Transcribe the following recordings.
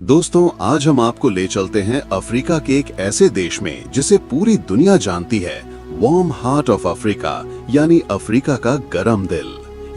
दोस्तों, आज हम आपको ले चलते हैं अफ्रीका के एक ऐसे देश में जिसे पूरी दुनिया जानती है, वार्म हार्ट ऑफ अफ्रीका, यानी अफ्रीका का गरम दिल।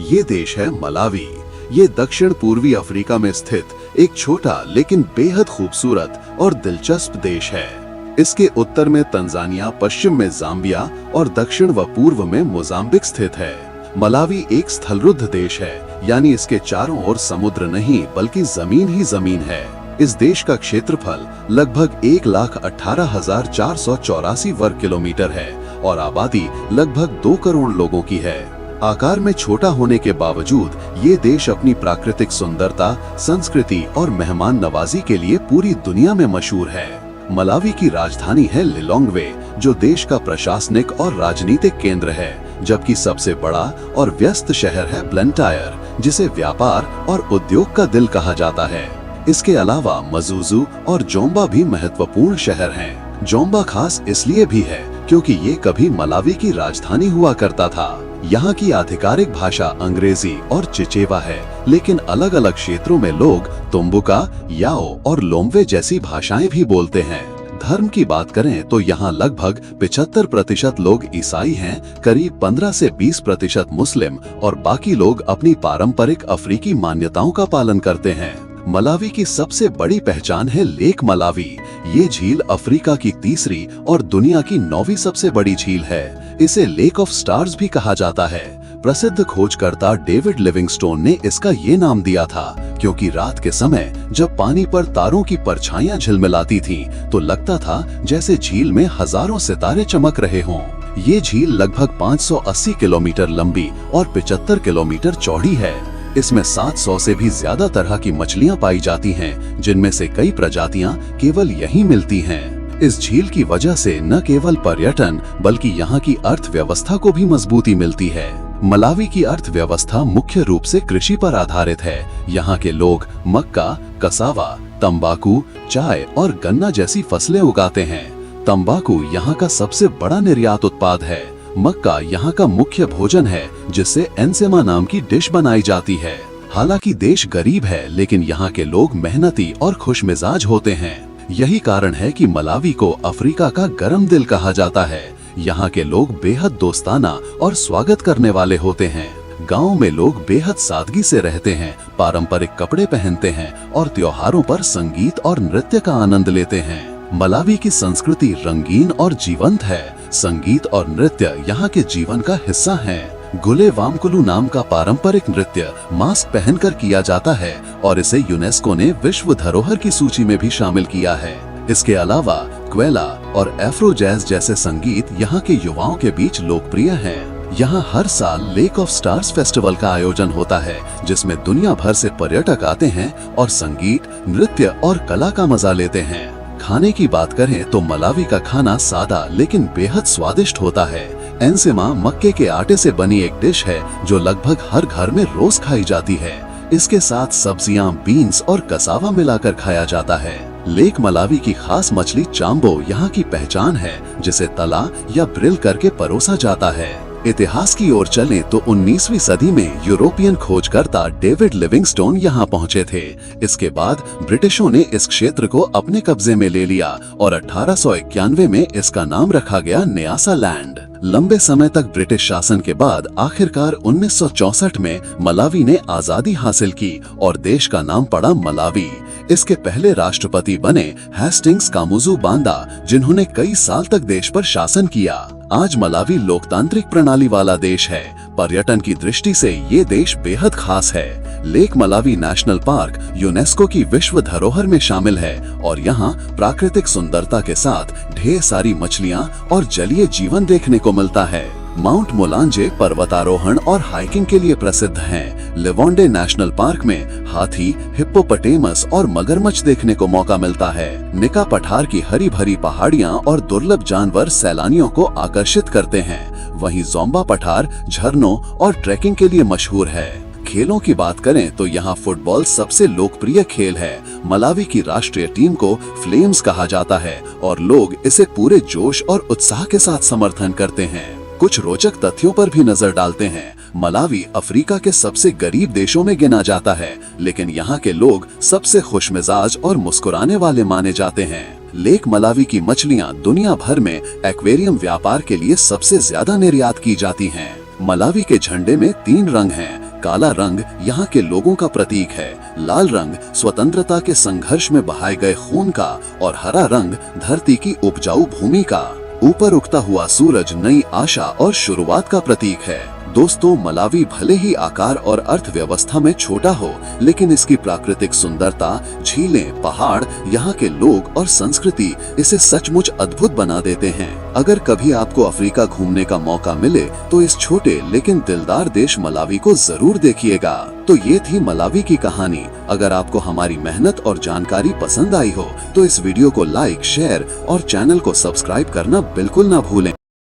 ये देश है मलावी। ये दक्षिण पूर्वी अफ्रीका में स्थित एक छोटा लेकिन बेहद खूबसूरत और दिलचस्प देश है। इसके उत्तर में तंजानिया, पश्चिम में जाम्बिया और दक्षिण व पूर्व में मोजाम्बिक स्थित है। मलावी एक स्थलरुद्ध देश है, यानी इसके चारों ओर समुद्र नहीं बल्कि जमीन ही जमीन है। इस देश का क्षेत्रफल लगभग 1,18,484 वर्ग किलोमीटर है और आबादी लगभग 2 करोड़ लोगों की है। आकार में छोटा होने के बावजूद ये देश अपनी प्राकृतिक सुंदरता, संस्कृति और मेहमान नवाजी के लिए पूरी दुनिया में मशहूर है। मलावी की राजधानी है लिलोंगवे, जो देश का प्रशासनिक और राजनीतिक केंद्र है, जबकि सबसे बड़ा और व्यस्त शहर है ब्लंटायर, जिसे व्यापार और उद्योग का दिल कहा जाता है। इसके अलावा मजूजू और जोम्बा भी महत्वपूर्ण शहर हैं। जोम्बा खास इसलिए भी है क्योंकि ये कभी मलावी की राजधानी हुआ करता था। यहाँ की आधिकारिक भाषा अंग्रेजी और चिचेवा है, लेकिन अलग अलग क्षेत्रों में लोग तुम्बुका, याओ और लोम्वे जैसी भाषाएं भी बोलते हैं। धर्म की बात करें तो यहाँ लगभग 75% लोग ईसाई हैं, करीब 15 से 20% मुस्लिम और बाकी लोग अपनी पारंपरिक अफ्रीकी मान्यताओं का पालन करते हैं। मलावी की सबसे बड़ी पहचान है लेक मलावी। ये झील अफ्रीका की तीसरी और दुनिया की 9वीं सबसे बड़ी झील है। इसे लेक ऑफ स्टार्स भी कहा जाता है। प्रसिद्ध खोजकर्ता डेविड लिविंगस्टोन ने इसका ये नाम दिया था क्योंकि रात के समय जब पानी पर तारों की परछाइयां झिलमिलाती थीं, तो लगता था जैसे झील में हजारों सितारे चमक रहे हों। ये झील लगभग 580 किलोमीटर लंबी और 75 किलोमीटर चौड़ी है। इसमें 700 से भी ज्यादा तरह की मछलियां पाई जाती हैं, जिनमें से कई प्रजातियां केवल यहीं मिलती हैं। इस झील की वजह से न केवल पर्यटन बल्कि यहाँ की अर्थव्यवस्था को भी मजबूती मिलती है। मलावी की अर्थव्यवस्था मुख्य रूप से कृषि पर आधारित है। यहाँ के लोग मक्का, कसावा, तंबाकू, चाय और गन्ना जैसी फसलें उगाते हैं। तंबाकू यहाँ का सबसे बड़ा निर्यात उत्पाद है। मक्का यहाँ का मुख्य भोजन है, जिससे एनसेमा नाम की डिश बनाई जाती है। हालांकि देश गरीब है, लेकिन यहाँ के लोग मेहनती और खुशमिजाज होते हैं। यही कारण है कि मलावी को अफ्रीका का गरम दिल कहा जाता है। यहाँ के लोग बेहद दोस्ताना और स्वागत करने वाले होते हैं। गाँव में लोग बेहद सादगी से रहते हैं, पारंपरिक कपड़े पहनते हैं और त्योहारों पर संगीत और नृत्य का आनंद लेते हैं। मलावी की संस्कृति रंगीन और जीवंत है। संगीत और नृत्य यहाँ के जीवन का हिस्सा हैं। गुले वामकुलू नाम का पारंपरिक नृत्य मास्क पहनकर किया जाता है और इसे यूनेस्को ने विश्व धरोहर की सूची में भी शामिल किया है। इसके अलावा क्वेला और एफ्रो जैज जैसे संगीत यहाँ के युवाओं के बीच लोकप्रिय हैं। यहाँ हर साल लेक ऑफ स्टार्स फेस्टिवल का आयोजन होता है, जिसमें दुनिया भर से पर्यटक आते हैं और संगीत, नृत्य और कला का मजा लेते हैं। खाने की बात करें तो मलावी का खाना सादा लेकिन बेहद स्वादिष्ट होता है। एनसेमा मक्के के आटे से बनी एक डिश है जो लगभग हर घर में रोज खाई जाती है। इसके साथ सब्जियां, बीन्स और कसावा मिलाकर खाया जाता है। लेक मलावी की खास मछली चाम्बो यहाँ की पहचान है, जिसे तला या ग्रिल करके परोसा जाता है। इतिहास की ओर चलें तो 19वीं सदी में यूरोपियन खोजकर्ता डेविड लिविंगस्टोन यहाँ पहुँचे थे। इसके बाद ब्रिटिशों ने इस क्षेत्र को अपने कब्जे में ले लिया और 1891 में इसका नाम रखा गया न्यासा लैंड। लंबे समय तक ब्रिटिश शासन के बाद आखिरकार 1964 में मलावी ने आजादी हासिल की और देश का नाम पड़ा मलावी। इसके पहले राष्ट्रपति बने हेस्टिंग्स कामुजू बांदा, जिन्होंने कई साल तक देश पर शासन किया। आज मलावी लोकतांत्रिक प्रणाली वाला देश है। पर्यटन की दृष्टि से ये देश बेहद खास है। Lake Malawi national park UNESCO की विश्व धरोहर में शामिल है और यहाँ प्राकृतिक सुंदरता के साथ ढेर सारी मछलियाँ और जलीय जीवन देखने को मिलता है। माउंट मोलांजे पर्वतारोहण और हाइकिंग के लिए प्रसिद्ध हैं। लिवोंडे नेशनल पार्क में हाथी, हिप्पोपोटेमस और मगरमच्छ देखने को मौका मिलता है। निका पठार की हरी भरी पहाड़ियां और दुर्लभ जानवर सैलानियों को आकर्षित करते हैं। वहीं जोम्बा पठार झरनों और ट्रैकिंग के लिए मशहूर है। खेलों की बात करें तो यहाँ फुटबॉल सबसे लोकप्रिय खेल है। मलावी की राष्ट्रीय टीम को फ्लेम्स कहा जाता है और लोग इसे पूरे जोश और उत्साह के साथ समर्थन करते हैं। कुछ रोचक तथ्यों पर भी नजर डालते हैं। मलावी अफ्रीका के सबसे गरीब देशों में गिना जाता है, लेकिन यहाँ के लोग सबसे खुशमिजाज और मुस्कुराने वाले माने जाते हैं। लेक मलावी की मछलियाँ दुनिया भर में एक्वेरियम व्यापार के लिए सबसे ज्यादा निर्यात की जाती हैं। मलावी के झंडे में 3 रंग हैं। काला रंग यहाँ के लोगों का प्रतीक है, लाल रंग स्वतंत्रता के संघर्ष में बहाए गए खून का और हरा रंग धरती की उपजाऊ भूमि का। ऊपर उगता हुआ सूरज नई आशा और शुरुआत का प्रतीक है। दोस्तों, मलावी भले ही आकार और अर्थव्यवस्था में छोटा हो, लेकिन इसकी प्राकृतिक सुंदरता, झीलें, पहाड़, यहाँ के लोग और संस्कृति इसे सचमुच अद्भुत बना देते हैं। अगर कभी आपको अफ्रीका घूमने का मौका मिले तो इस छोटे लेकिन दिलदार देश मलावी को जरूर देखिएगा। तो ये थी मलावी की कहानी। अगर आपको हमारी मेहनत और जानकारी पसंद आई हो तो इस वीडियो को लाइक, शेयर और चैनल को सब्सक्राइब करना बिल्कुल ना भूलें।